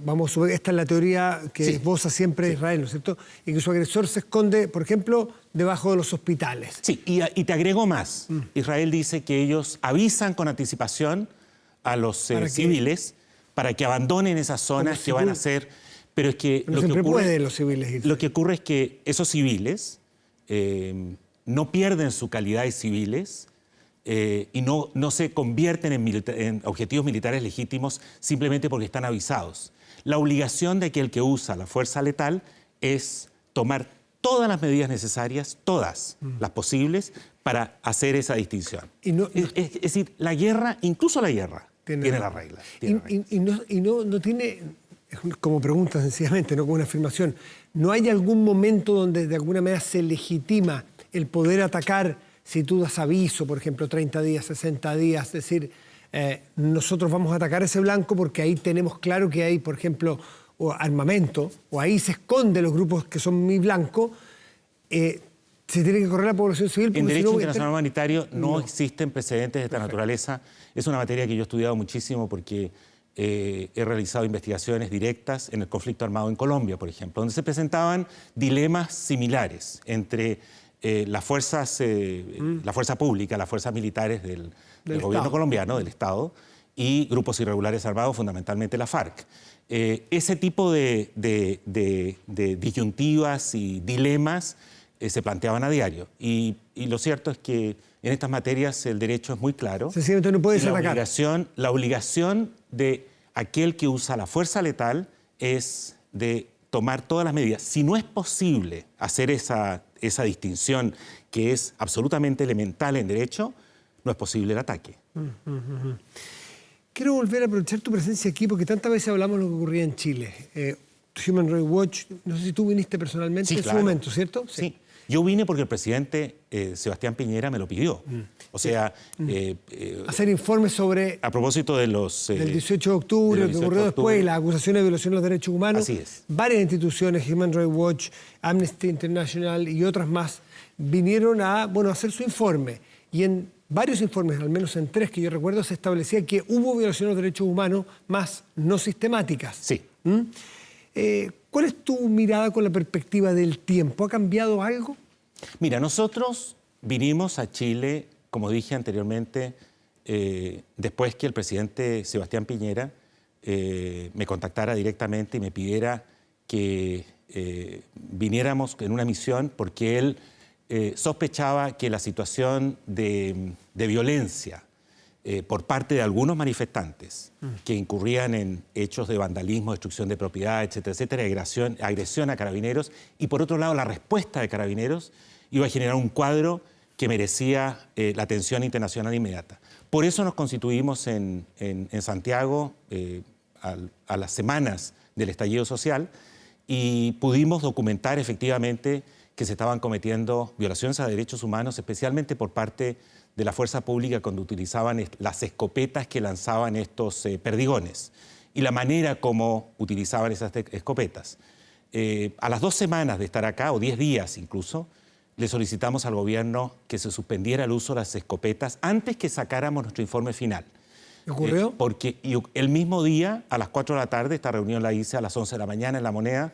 esta es la teoría que esboza siempre Israel, ¿no es cierto? Y que su agresor se esconde, por ejemplo, debajo de los hospitales. Sí, y te agrego más. Israel dice que ellos avisan con anticipación a los civiles para que abandonen esas zonas que van a ser... Pero es que no siempre pueden los civiles irse. Lo que ocurre es que esos civiles no pierden su calidad de civiles y no se convierten en objetivos militares legítimos simplemente porque están avisados. La obligación de aquel que usa la fuerza letal es tomar todas las medidas necesarias, todas las posibles, para hacer esa distinción. Es decir, la guerra, incluso la guerra, tiene las reglas. Y no tiene... Como pregunta sencillamente, no como una afirmación, ¿no hay algún momento donde de alguna manera se legitima el poder atacar si tú das aviso, por ejemplo, 30 días, 60 días, es decir, nosotros vamos a atacar a ese blanco porque ahí tenemos claro que hay, por ejemplo, armamento, o ahí se esconden los grupos que son mi blanco, se tiene que correr la población civil? En derecho internacional humanitario no existen precedentes de esta naturaleza. Es una materia que yo he estudiado muchísimo porque he realizado investigaciones directas en el conflicto armado en Colombia, por ejemplo, donde se presentaban dilemas similares entre la fuerza pública, las fuerzas militares del gobierno colombiano, del Estado, y grupos irregulares armados, fundamentalmente la FARC. Ese tipo de disyuntivas y dilemas se planteaban a diario. Y lo cierto es que en estas materias el derecho es muy claro. Sencillamente no puedes atacar. La obligación de aquel que usa la fuerza letal es de tomar todas las medidas. Si no es posible hacer esa distinción que es absolutamente elemental en derecho, no es posible el ataque. Quiero volver a aprovechar tu presencia aquí porque tantas veces hablamos de lo que ocurría en Chile. Human Rights Watch, no sé si tú viniste personalmente Sí, en claro. su momento, ¿cierto? Sí. Yo vine porque el presidente Sebastián Piñera me lo pidió. O sea... hacer informes sobre... A propósito de los... del 18 de octubre, lo que ocurrió después, las acusaciones de violación de los derechos humanos. Así es. Varias instituciones, Human Rights Watch, Amnesty International y otras más, vinieron a hacer su informe. Y en varios informes, al menos en 3 que yo recuerdo, se establecía que hubo violaciones de los derechos humanos, más no sistemáticas. Sí. ¿Cuál es tu mirada con la perspectiva del tiempo? ¿Ha cambiado algo? Mira, nosotros vinimos a Chile, como dije anteriormente, después que el presidente Sebastián Piñera me contactara directamente y me pidiera que viniéramos en una misión porque él sospechaba que la situación de violencia por parte de algunos manifestantes que incurrían en hechos de vandalismo, destrucción de propiedad, etcétera, etcétera, agresión a carabineros, y por otro lado la respuesta de carabineros iba a generar un cuadro que merecía la atención internacional inmediata. Por eso nos constituimos en Santiago a las semanas del estallido social y pudimos documentar efectivamente que se estaban cometiendo violaciones a derechos humanos, especialmente por parte de la fuerza pública cuando utilizaban las escopetas que lanzaban estos perdigones y la manera como utilizaban esas escopetas. A las 2 semanas de estar acá, o 10 días incluso, le solicitamos al gobierno que se suspendiera el uso de las escopetas antes que sacáramos nuestro informe final. ¿Ocurrió? Porque el mismo día, a las 4 de la tarde, esta reunión la hice a las 11 de la mañana en La Moneda,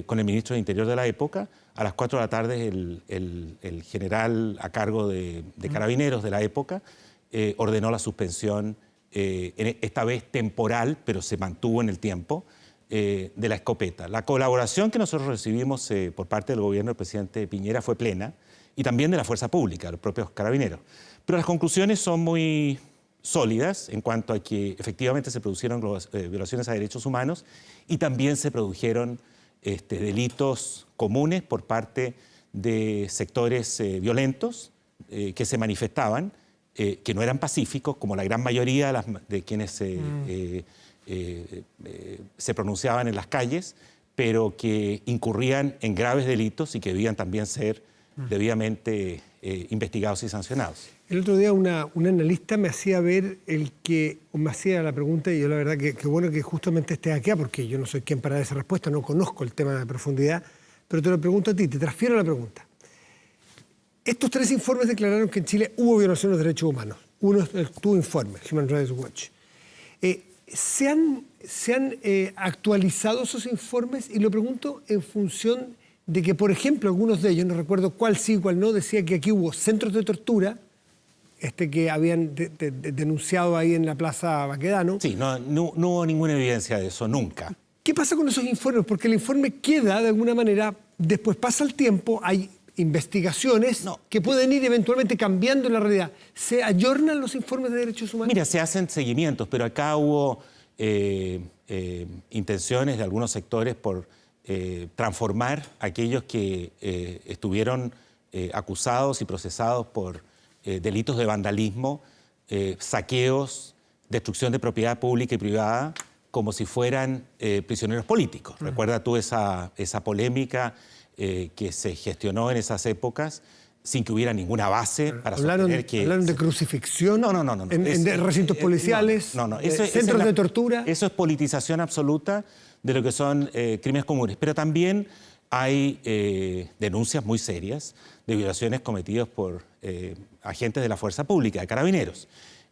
con el ministro de Interior de la época. A las 4 de la tarde el general a cargo de Carabineros de la época ordenó la suspensión, esta vez temporal, pero se mantuvo en el tiempo, de la escopeta. La colaboración que nosotros recibimos por parte del gobierno del presidente Piñera fue plena, y también de la fuerza pública, los propios Carabineros. Pero las conclusiones son muy sólidas en cuanto a que efectivamente se produjeron violaciones a derechos humanos y también se produjeron delitos comunes por parte de sectores violentos que se manifestaban, que no eran pacíficos, como la gran mayoría de quienes se pronunciaban en las calles, pero que incurrían en graves delitos y que debían también ser debidamente investigados y sancionados. El otro día un analista me hacía me hacía la pregunta, y yo la verdad que bueno que justamente estés aquí, porque yo no soy quien para dar esa respuesta, no conozco el tema de profundidad, pero te lo pregunto a ti, te transfiero la pregunta. Estos 3 informes declararon que en Chile hubo violaciones de derechos humanos. Uno es tu informe, Human Rights Watch. ¿Se han actualizado esos informes? Y lo pregunto en función de que, por ejemplo, algunos de ellos, no recuerdo cuál sí, cuál no, decía que aquí hubo centros de tortura, que habían denunciado ahí en la Plaza Baquedano. Sí, no hubo ninguna evidencia de eso, nunca. ¿Qué pasa con esos informes? Porque el informe queda, de alguna manera, después pasa el tiempo, hay investigaciones que pueden ir eventualmente cambiando la realidad. ¿Se ayornan los informes de derechos humanos? Mira, se hacen seguimientos, pero acá hubo intenciones de algunos sectores por transformar a aquellos que estuvieron acusados y procesados por delitos de vandalismo, saqueos, destrucción de propiedad pública y privada, como si fueran prisioneros políticos. Recuerda tú esa polémica que se gestionó en esas épocas sin que hubiera ninguna base para sostener que... ¿Hablaron de crucifixión? No. ¿En recintos policiales? No. ¿Centros de tortura? Eso es politización absoluta de lo que son crímenes comunes. Pero también hay denuncias muy serias de violaciones cometidas por agentes de la fuerza pública, de Carabineros.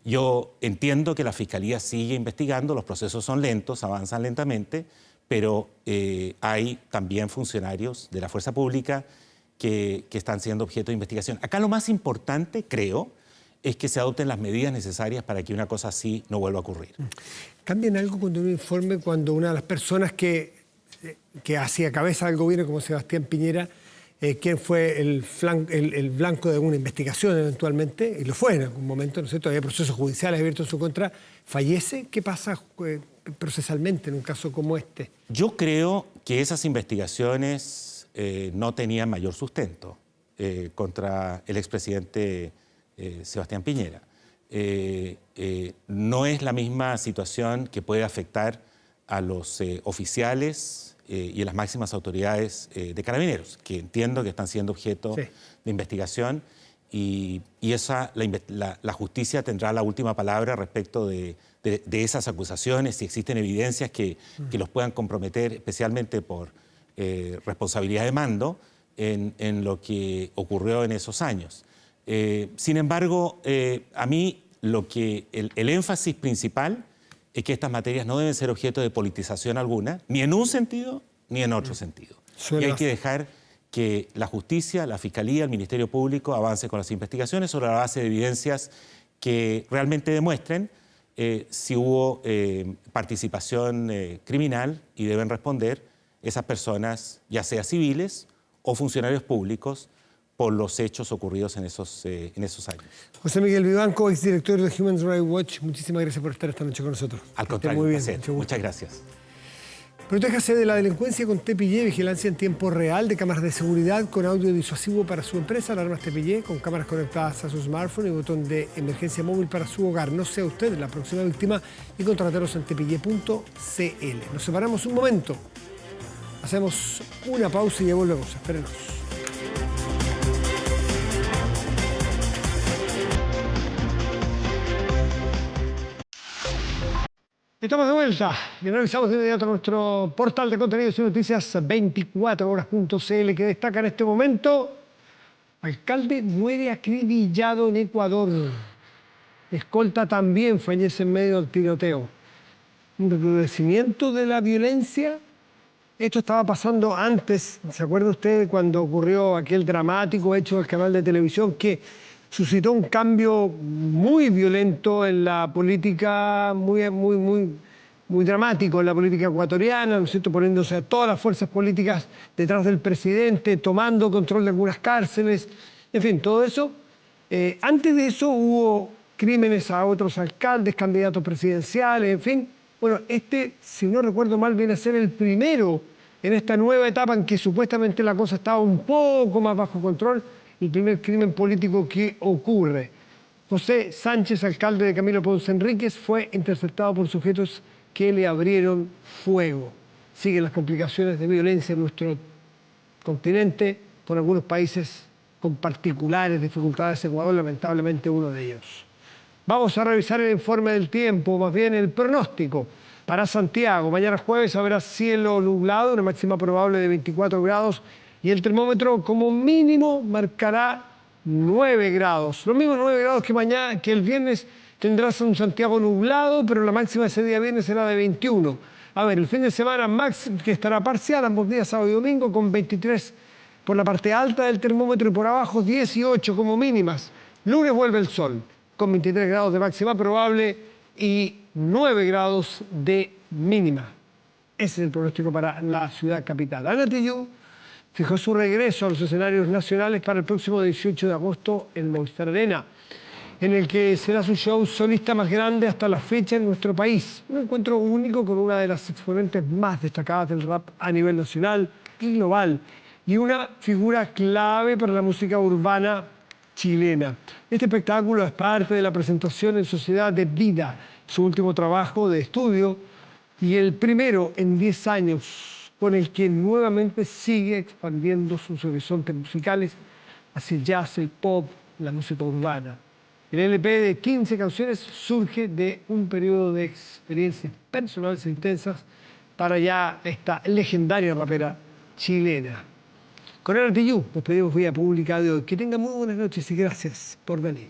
Yo entiendo que la Fiscalía sigue investigando, los procesos son lentos, avanzan lentamente, pero hay también funcionarios de la fuerza pública que están siendo objeto de investigación. Acá lo más importante, creo, es que se adopten las medidas necesarias para que una cosa así no vuelva a ocurrir. ¿Cambian algo cuando un informe, cuando una de las personas que hacía cabeza del gobierno, como Sebastián Piñera, quien fue el blanco de alguna investigación eventualmente, y lo fue en algún momento, ¿no es cierto? Había procesos judiciales abiertos en su contra, fallece? ¿Qué pasa procesalmente en un caso como este? Yo creo que esas investigaciones no tenían mayor sustento contra el expresidente Sebastián Piñera. No es la misma situación que puede afectar a los oficiales y a las máximas autoridades de Carabineros, que entiendo que están siendo objeto de investigación y la justicia tendrá la última palabra respecto de esas acusaciones, si existen evidencias que los puedan comprometer, especialmente por responsabilidad de mando, en lo que ocurrió en esos años. Sin embargo, a mí el énfasis principal es que estas materias no deben ser objeto de politización alguna, ni en un sentido ni en otro sentido. Y hay que dejar que la justicia, la Fiscalía, el Ministerio Público avance con las investigaciones sobre la base de evidencias que realmente demuestren si hubo participación criminal, y deben responder esas personas, ya sea civiles o funcionarios públicos, por los hechos ocurridos en esos años. José Miguel Vivanco, exdirector de Human Rights Watch, muchísimas gracias por estar esta noche con nosotros. Al contrario, muy bien, muchas gracias. Protéjase de la delincuencia con TPY, vigilancia en tiempo real de cámaras de seguridad con audio disuasivo para su empresa, alarmas TPY con cámaras conectadas a su smartphone y botón de emergencia móvil para su hogar. No sea usted la próxima víctima y contrátelos en tpy.cl. Nos separamos un momento, hacemos una pausa y ya volvemos. Espérenos. Estamos de vuelta y revisamos de inmediato nuestro portal de contenidos y noticias 24horas.cl, que destaca en este momento: alcalde muere acribillado en Ecuador. Escolta también fallece en medio del tiroteo. Un recrudecimiento de la violencia. Esto estaba pasando antes, ¿se acuerda usted cuando ocurrió aquel dramático hecho del canal de televisión que suscitó un cambio muy violento en la política, muy dramático en la política ecuatoriana, ¿no es cierto?, poniéndose a todas las fuerzas políticas detrás del presidente, tomando control de algunas cárceles, en fin, todo eso? Antes de eso hubo crímenes a otros alcaldes, candidatos presidenciales, en fin. Bueno, si no recuerdo mal, viene a ser el primero en esta nueva etapa en que supuestamente la cosa estaba un poco más bajo control, el primer crimen político que ocurre. José Sánchez, alcalde de Camilo Ponce Enríquez, fue interceptado por sujetos que le abrieron fuego. Siguen las complicaciones de violencia en nuestro continente, por algunos países con particulares dificultades. Ecuador, lamentablemente, uno de ellos. Vamos a revisar el informe del tiempo, más bien el pronóstico para Santiago. Mañana jueves habrá cielo nublado, una máxima probable de 24 grados y el termómetro como mínimo marcará 9 grados. Los mismos 9 grados que el viernes tendrás un Santiago nublado, pero la máxima ese día viernes será de 21. A ver, el fin de semana que estará parcial, ambos días, sábado y domingo, con 23 por la parte alta del termómetro y por abajo 18 como mínimas. Lunes vuelve el sol, con 23 grados de máxima probable y 9 grados de mínima. Ese es el pronóstico para la ciudad capital. Ana Tijoux fijó su regreso a los escenarios nacionales para el próximo 18 de agosto en Movistar Arena, en el que será su show solista más grande hasta la fecha en nuestro país. Un encuentro único con una de las exponentes más destacadas del rap a nivel nacional y global, y una figura clave para la música urbana chilena. Este espectáculo es parte de la presentación en Sociedad de Vida, su último trabajo de estudio y el primero en 10 años, con el que nuevamente sigue expandiendo sus horizontes musicales hacia el jazz, el pop, la música urbana. El LP de 15 canciones surge de un periodo de experiencias personales e intensas para ya esta legendaria rapera chilena. Con Ana Tijoux nos pedimos vía pública de hoy. Que tengan muy buenas noches y gracias por venir.